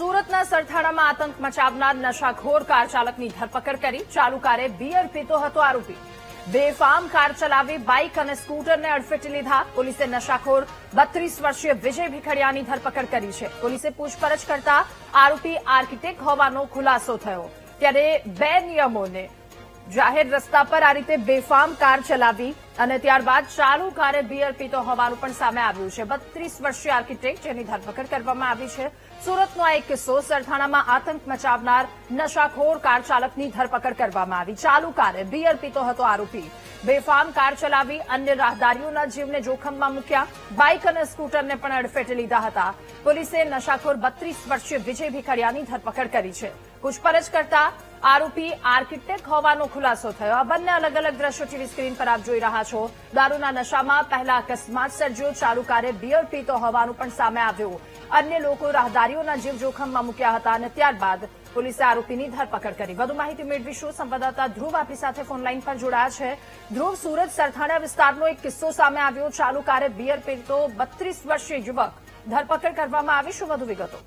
સુરતના સરથાણામાં આતંક મચાવનાર નશાખોર કાર ચાલકની ધરપકડ કરી. ચાલુ કારે બિયર પીતો હતો આરોપી. બેફામ કાર ચલાવી બાઇક અને સ્કૂટરને અડફેટે લીધા. પોલીસે નશાખોર 32 વર્ષીય વિજય ભીખડિયાની ધરપકડ કરી છે. પોલીસે પૂછપરછ કરતા આરોપી આર્કિટેક્ટ હોવાનો ખુલાસો થયો. ત્યારે બે નિયમોને જાહેર રસ્તા પર આ રીતે બેફામ કાર ચલાવી અને ત્યારબાદ ચાલુ કારે બિયર પીતો હોવાનું પણ સામે આવ્યું છે. 32 વર્ષીય આર્કિટેક્ટ જેની ધરપકડ કરવામાં આવી છે. સુરતનો આ એક કિસ્સો. સરથાણામાં આતંક મચાવનાર નશાખોર કાર ચાલકની ધરપકડ કરવામાં આવી. ચાલુ કારે બિયર પીતો હતો આરોપી. બેફામ કાર ચલાવી અન્ય રાહદારીઓના જીવને જોખમમાં મૂક્યા. બાઇક અને સ્કૂટરને પણ અડફેટે લીધા હતા. પોલીસે નશાખોર 32 વર્ષીય વિજય ભીખડિયાની ધરપકડ કરી છે. પૂછપરછ કરતા આરોપી આર્કિટેક્ટ હોવાનો ખુલાસો થયો. આ બંને અલગ અલગ દ્રશ્યો ટીવી સ્ક્રીન પર આપ જોઈ રહ્યા છો. દારૂના નશામાં પહેલા અકસ્માત સર્જ્યો. ચાલુ કારે બિયર પીતો હોવાનું પણ સામે આવ્યું. અન્ય લોકો રાહદારીઓના જીવ જોખમમાં મૂક્યા હતા અને ત્યારબાદ પોલીસે આરોપીની ધરપકડ કરી. વધુ માહિતી મેળવીશું. સંવાદદાતા ધ્રુવ આપણી સાથે ફોનલાઈન પર જોડાયા છે. ધ્રુવ, સુરત સરથાણા વિસ્તારનો એક કિસ્સો સામે આવ્યો. ચાલુ કારે બિયર પીતો 32 વર્ષીય યુવક ધરપકડ કરવામાં આવી. શું વધુ વિગતો?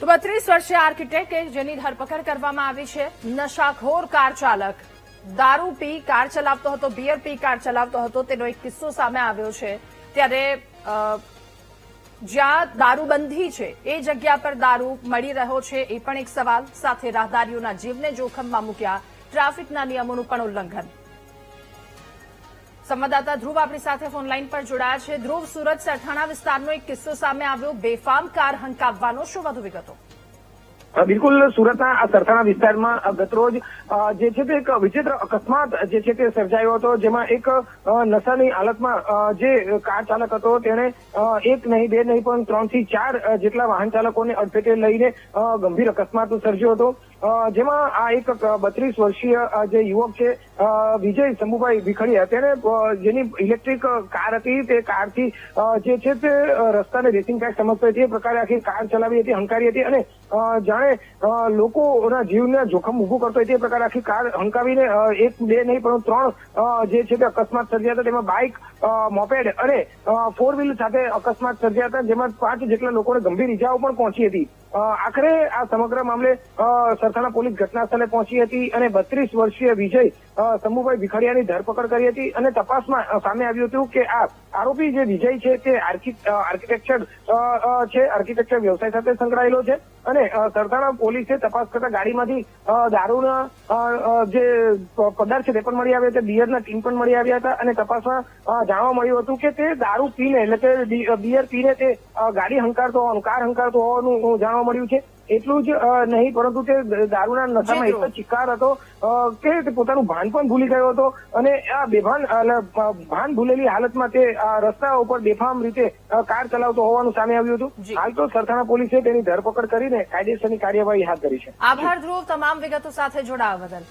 તો 32 વર્ષીય આર્કિટેક્ટ કે જેની ધરપકડ કરવામાં આવી છે. નશાખોર કાર ચાલક દારૂ પી કાર ચલાવતો હતો, બિયર પી કાર ચલાવતો હતો, તેનો એક કિસ્સો સામે આવ્યો છે. ત્યારે જ્યાં દારૂબંધી છે એ જગ્યા પર દારૂ મળી રહ્યો છે એ પણ એક સવાલ. સાથે રાહદારીઓના જીવને જોખમમાં મૂક્યા. ટ્રાફિકના નિયમોનું પણ ઉલ્લંઘન. સંવાદદાતા ધ્રુવ આપણી સાથે ફોનલાઈન પર જોડાયા છે. ધ્રુવ, સુરત સરથાણા વિસ્તારનો એક કિસ્સો સામે આવ્યો. બેફામ કાર હંકાવવાનો. શું વધુ વિગતો? બિલકુલ, સુરતના આ સરથાણા વિસ્તારમાં ગતરોજ જે છે તે એક વિચિત્ર અકસ્માત જે છે તે સર્જાયો હતો. જેમાં એક નશાની હાલતમાં જે કાર ચાલક હતો તેણે એક નહીં, બે નહીં, પણ 3 થી 4 જેટલા વાહન ચાલકોને અડફેટે લઈને ગંભીર અકસ્માત સર્જ્યો હતો. જેમાં આ એક 32 વર્ષીય જે યુવક છે વિજય શંભુભાઈ ભીખડિયા, તેને જેની ઇલેક્ટ્રિક કાર હતી તે કારથી જે છે તે રસ્તાને રેસિંગ ટ્રેક સમજતો તે પ્રકારે આખી કાર ચલાવી હતી, હંકારી હતી અને જાણે લોકોના જીવને જોખમ ઉભું કરતો હોય તે પ્રકારે આખી કાર હંકાવીને એક, બે નહીં, પરંતુ 3 જે છે તે અકસ્માત સર્જ્યા હતા. તેમાં બાઇક, મોપેડ અને 4 વ્હીલ સાથે અકસ્માત સર્જ્યા હતા. જેમાં 5 જેટલા લોકોને ગંભીર ઇજાઓ પણ પહોંચી હતી. આખરે આ સમગ્ર મામલે સરથાણા પોલીસ ઘટના સ્થળે પહોંચી હતી અને 32 વર્ષીય વિજય શંભુભાઈ ભીખડિયાની ધરપકડ કરી હતી. અને તપાસમાં સામે આવ્યું હતું કે આ આરોપી જે વિજય છે તે આર્કિટેક્ચર છે, આર્કિટેક્ચર વ્યવસાય સાથે સંકળાયેલો છે. અને સરથાણા પોલીસે તપાસ કરતા ગાડીમાંથી દારૂના જે પદાર્થ છે તે પણ મળી આવ્યા હતા, બિયરના ટીન પણ મળી આવ્યા હતા. અને તપાસમાં જાણવા મળ્યું હતું કે તે દારૂ પીને, એટલે કે બિયર પીને તે ગાડી હંકારતો હોવાનું, કાર હંકારતો હોવાનું જાણવા મળ્યું છે. એટલું જ નહીં, પરંતુ તે દારૂના નશામાં એટલો ચિકાર હતો કે તે પોતાનું ભાન પણ ભૂલી ગયો હતો. અને આ ભાન ભૂલેલી હાલતમાં તે રસ્તા ઉપર બેફામ રીતે કાર ચલાવતો હોવાનું સામે આવ્યું હતું. હાલ તો સરથાણા પોલીસે તેની ધરપકડ કરીને કાયદેસરની કાર્યવાહી હાથ ધરી છે. આભાર ધ્રુવ, તમામ વિગતો સાથે જોડાવા બદલ.